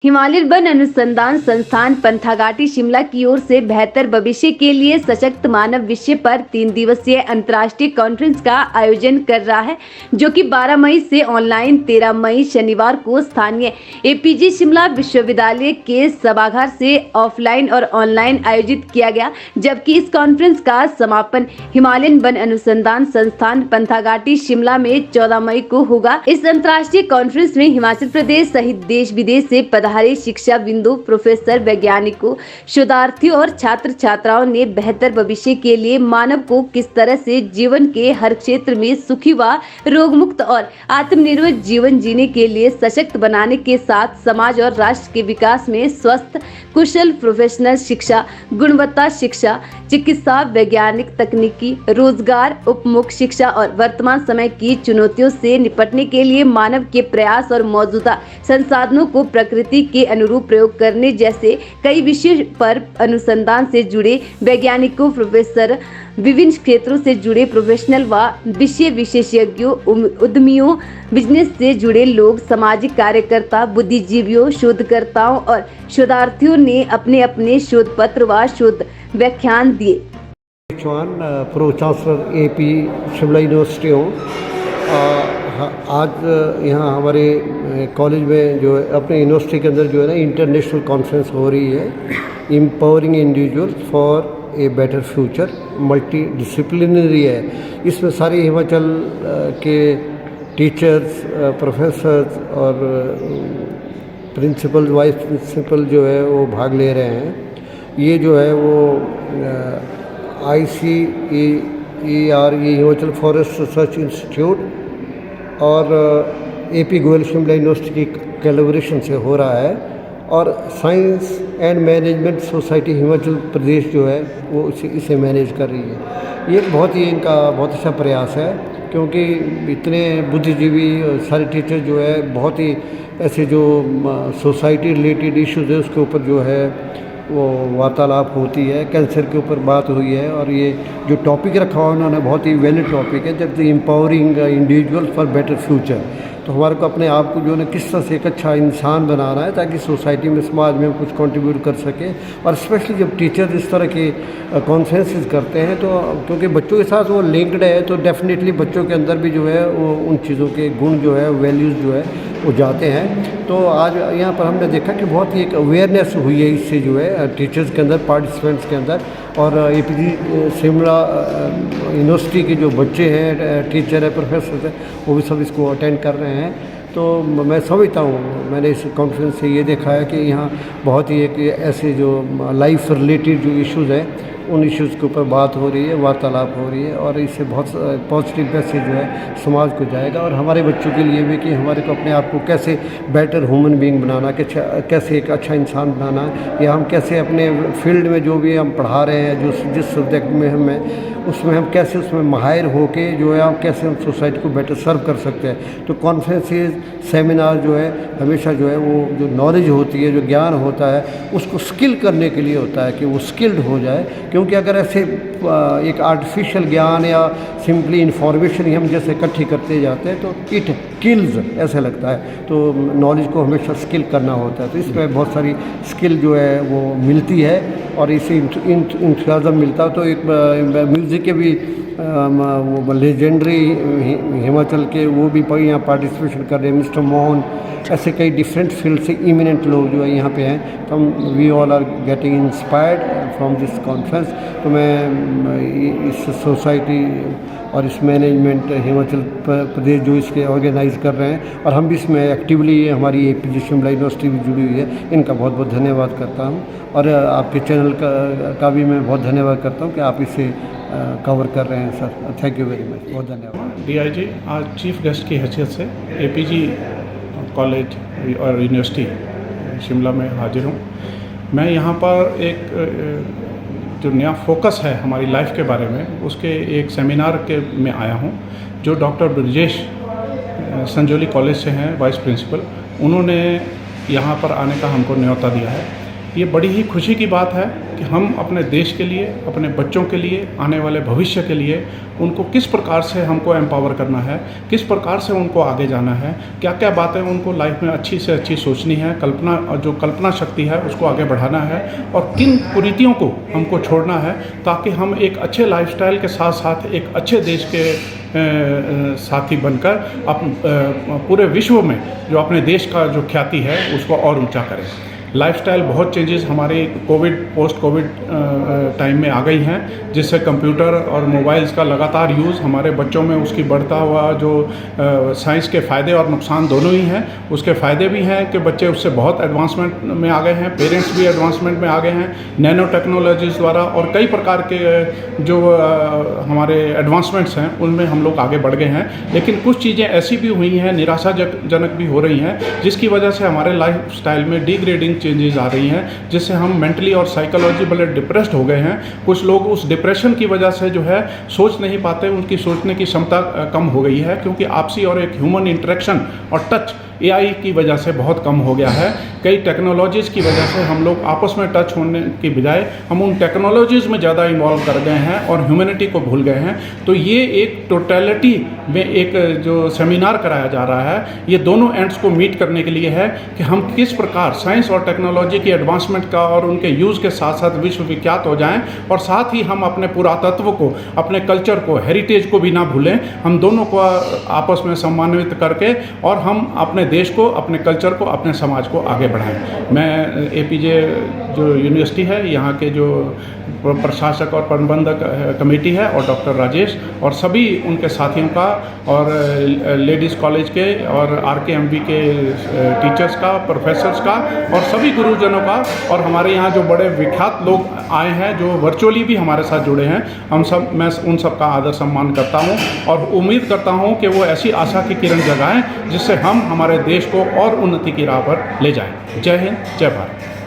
Himalayan one अनुसंधान संस्थान पंथाघाटी शिमला की ओर से बेहतर भविष्य के लिए सशक्त मानव विषय पर 3 दिवसीय अंतर्राष्ट्रीय कॉन्फ्रेंस का आयोजन कर रहा है, जो कि 12 मई से ऑनलाइन 13 मई शनिवार को स्थानीय एपीजी शिमला विश्वविद्यालय के सभागार से ऑफलाइन और ऑनलाइन आयोजित किया गया। जबकि इस कॉन्फ्रेंस का समापन हिमालयन वन अनुसंधान संस्थान पंथाघाटी शिमला में 14 मई को होगा। इस अंतर्राष्ट्रीय कॉन्फ्रेंस में हिमाचल प्रदेश सहित देश विदेश से पधारे शिक्षा बिंदु, प्रोफेसर, वैज्ञानिकों, शोधार्थियों और छात्र छात्राओं ने बेहतर भविष्य के लिए मानव को किस तरह से जीवन के हर क्षेत्र में सुखी व रोग मुक्त और आत्मनिर्भर जीवन जीने के लिए सशक्त बनाने के साथ समाज और राष्ट्र के विकास में स्वस्थ, कुशल प्रोफेशनल शिक्षा, गुणवत्ता शिक्षा, चिकित्सा, वैज्ञानिक, तकनीकी, रोजगार, उपमुख शिक्षा और वर्तमान समय की चुनौतियों से निपटने के लिए मानव के प्रयास और मौजूदा संसाधनों को प्रकृति के अनुरूप प्रयोग करने जैसे कई विषयों पर अनुसंधान से जुड़े वैज्ञानिकों, प्रोफेसर, विभिन्न क्षेत्रों से जुड़े प्रोफेशनल व विषय विशेषज्ञों, उद्यमियों, बिजनेस से जुड़े लोग, सामाजिक कार्यकर्ता, बुद्धिजीवियों, शोधकर्ताओं और शोधार्थियों ने अपने अपने शोध पत्र व शोध व्याख्यान दिए। Pro chancellor AP Shimla university हूँ। आज यहाँ हमारे कॉलेज में जो है अपने यूनिवर्सिटी के अंदर जो है ना इंटरनेशनल कॉन्फ्रेंस हो रही है, empowering individual for a better future, multi disciplinary है। इसमें सारे हिमाचल के टीचर्स, प्रोफेसर्स और प्रिंसिपल, वाइस प्रिंसिपल जो है वो भाग ले रहे हैं। ये जो है वो ICAR Himachal forest research institute और एपी गोयल शिमला यूनिवर्सिटी की कोलैबोरेशन से हो रहा है और science and management society Himachal Pradesh जो है वो इसे मैनेज कर रही है। ये इनका बहुत अच्छा प्रयास है, क्योंकि इतने बुद्धिजीवी सारे टीचर जो है बहुत ही ऐसे जो सोसाइटी रिलेटेड इश्यूज़ है उसके ऊपर जो है वो वार्तालाप होती है। कैंसर के ऊपर बात हुई है और ये जो टॉपिक रखा हुआ उन्होंने बहुत ही वैलिड टॉपिक है, जब empowering individual for better future. तो हमारे को अपने आप को जो है किस तरह से एक अच्छा इंसान बनाना है ताकि सोसाइटी में, समाज में कुछ कंट्रीब्यूट कर सके। और स्पेशली जब टीचर्स इस तरह के कॉन्फ्रेंसेस करते हैं तो क्योंकि बच्चों के साथ वो लिंक्ड है, तो डेफिनेटली बच्चों के अंदर भी जो है वो उन चीज़ों के गुण जो है, वैल्यूज़ जो है वो जाते हैं। तो आज यहाँ पर हमने देखा कि बहुत ही एक अवेयरनेस हुई है इससे जो है टीचर्स के अंदर, पार्टिसिपेंट्स के अंदर। और एपीजी शिमला यूनिवर्सिटी के जो बच्चे हैं, टीचर है, प्रोफेसर है, वो भी सब इसको अटेंड कर रहे हैं। तो मैं समझता हूँ, मैंने इस कॉन्फ्रेंस से ये देखा है कि यहाँ बहुत ही एक ऐसे जो लाइफ रिलेटेड जो इश्यूज़ हैं उन इश्यूज़ के ऊपर बात हो रही है, वार्तालाप हो रही है और इससे बहुत पॉजिटिव मैसेज जो है समाज को जाएगा और हमारे बच्चों के लिए भी कि हमारे को अपने आप को कैसे बेटर ह्यूमन बीइंग बनाना, कैसे एक अच्छा इंसान बनाना, या हम कैसे अपने फील्ड में जो भी हम पढ़ा रहे हैं, जो जिस सब्जेक्ट में उसमें हम कैसे उसमें माहिर होके जो है हम कैसे हम सोसाइटी को बेटर सर्व कर सकते हैं। तो कॉन्फ्रेंसेस, सेमिनार जो है हमेशा जो है वो जो नॉलेज होती है, जो ज्ञान होता है, उसको स्किल करने के लिए होता है कि वो स्किल्ड हो जाए। क्योंकि अगर ऐसे एक आर्टिफिशियल ज्ञान या सिंपली इन्फॉर्मेशन ही हम जैसे इकट्ठी करते जाते हैं तो इट किल्स, ऐसा लगता है। तो नॉलेज को हमेशा स्किल करना होता है, तो इसमें बहुत सारी स्किल जो है वो मिलती है और इससे इंथुसियाज़म मिलता है। तो एक म्यूज़िक के भी वो लेजेंडरी हिमाचल के वो भी यहाँ पार्टिसिपेशन कर रहे हैं, मिस्टर मोहन, ऐसे कई डिफरेंट फील्ड से इमिनेंट लोग जो है यहाँ पे हैं। तो हम we all are getting inspired from this conference. तो मैं इस सोसाइटी और इस मैनेजमेंट हिमाचल प्रदेश जो इसके ऑर्गेनाइज कर रहे हैं और हम भी इसमें एक्टिवली, हमारी एपीजी शिमला यूनिवर्सिटी भी जुड़ी हुई है, इनका बहुत बहुत धन्यवाद करता हूँ। और आपके चैनल का भी मैं बहुत धन्यवाद करता हूँ कि आप इसे कवर कर रहे हैं sir. Thank you very much, बहुत धन्यवाद। DIG आज चीफ गेस्ट की हैसियत से एपीजी कॉलेज और यूनिवर्सिटी शिमला में हाजिर हूँ। मैं यहाँ पर एक जो नया फोकस है हमारी लाइफ के बारे में, उसके एक सेमिनार के में आया हूँ, जो डॉक्टर ब्रजेश संजोली कॉलेज से हैं, वाइस प्रिंसिपल। उन्होंने यहाँ पर आने का हमको न्योता दिया है। ये बड़ी ही खुशी की बात है कि हम अपने देश के लिए, अपने बच्चों के लिए, आने वाले भविष्य के लिए उनको किस प्रकार से हमको एम्पावर करना है, किस प्रकार से उनको आगे जाना है, क्या क्या बातें उनको लाइफ में अच्छी से अच्छी सोचनी है, जो कल्पना शक्ति है उसको आगे बढ़ाना है और किन कुरीतियों को हमको छोड़ना है, ताकि हम एक अच्छे लाइफस्टाइल के साथ साथ एक अच्छे देश के साथी बनकर पूरे विश्व में जो अपने देश का जो ख्याति है उसको और ऊंचा करें। लाइफस्टाइल बहुत चेंजेस हमारे पोस्ट कोविड टाइम में आ गई हैं, जिससे कंप्यूटर और मोबाइल्स का लगातार यूज़ हमारे बच्चों में उसकी बढ़ता हुआ जो साइंस के फ़ायदे और नुकसान दोनों ही हैं। उसके फ़ायदे भी हैं कि बच्चे उससे बहुत एडवांसमेंट में आ गए हैं, पेरेंट्स भी एडवांसमेंट में आ गए हैं नैनो टेक्नोलॉजीज़ द्वारा, और कई प्रकार के जो हमारे एडवांसमेंट्स हैं उनमें हम लोग आगे बढ़ गए हैं। लेकिन कुछ चीज़ें ऐसी भी हुई हैं, निराशाजनक भी हो रही हैं, जिसकी वजह से हमारे लाइफस्टाइल में डिग्रेडिंग चेंजेस आ रही हैं, जिससे हम मेंटली और साइकोलॉजिकली डिप्रेस्ड हो गए हैं। कुछ लोग उस डिप्रेशन की वजह से जो है सोच नहीं पाते, उनकी सोचने की क्षमता कम हो गई है, क्योंकि आपसी और एक ह्यूमन इंटरेक्शन और टच AI की वजह से बहुत कम हो गया है। कई टेक्नोलॉजीज़ की वजह से हम लोग आपस में टच होने की बजाय हम उन टेक्नोलॉजीज़ में ज़्यादा इन्वॉल्व कर गए हैं और ह्यूमैनिटी को भूल गए हैं। तो ये एक टोटलिटी में एक जो सेमिनार कराया जा रहा है, ये दोनों एंड्स को मीट करने के लिए है कि हम किस प्रकार साइंस और टेक्नोलॉजी की एडवांसमेंट का और उनके यूज़ के साथ साथ विश्व विख्यात हो जाएं, और साथ ही हम अपने पुरातत्व को, अपने कल्चर को, हेरिटेज को भी ना भूलें। हम दोनों को आपस में सम्मानित करके और हम अपने देश को, अपने कल्चर को, अपने समाज को आगे बढ़ाएं। मैं APJ जो यूनिवर्सिटी है, यहाँ के जो प्रशासक और प्रबंधक कमेटी है, और डॉक्टर राजेश और सभी उनके साथियों का, और लेडीज़ कॉलेज के और RKMB के टीचर्स का, प्रोफेसर्स का, और सभी गुरुजनों का, और हमारे यहाँ जो बड़े विख्यात लोग आए हैं जो वर्चुअली भी हमारे साथ जुड़े हैं, मैं उन सब का आदर सम्मान करता हूँ और उम्मीद करता हूँ कि वो ऐसी आशा की किरण जगाएं जिससे हम हमारे देश को और उन्नति की राह पर ले जाएं। जय हिंद, जय भारत।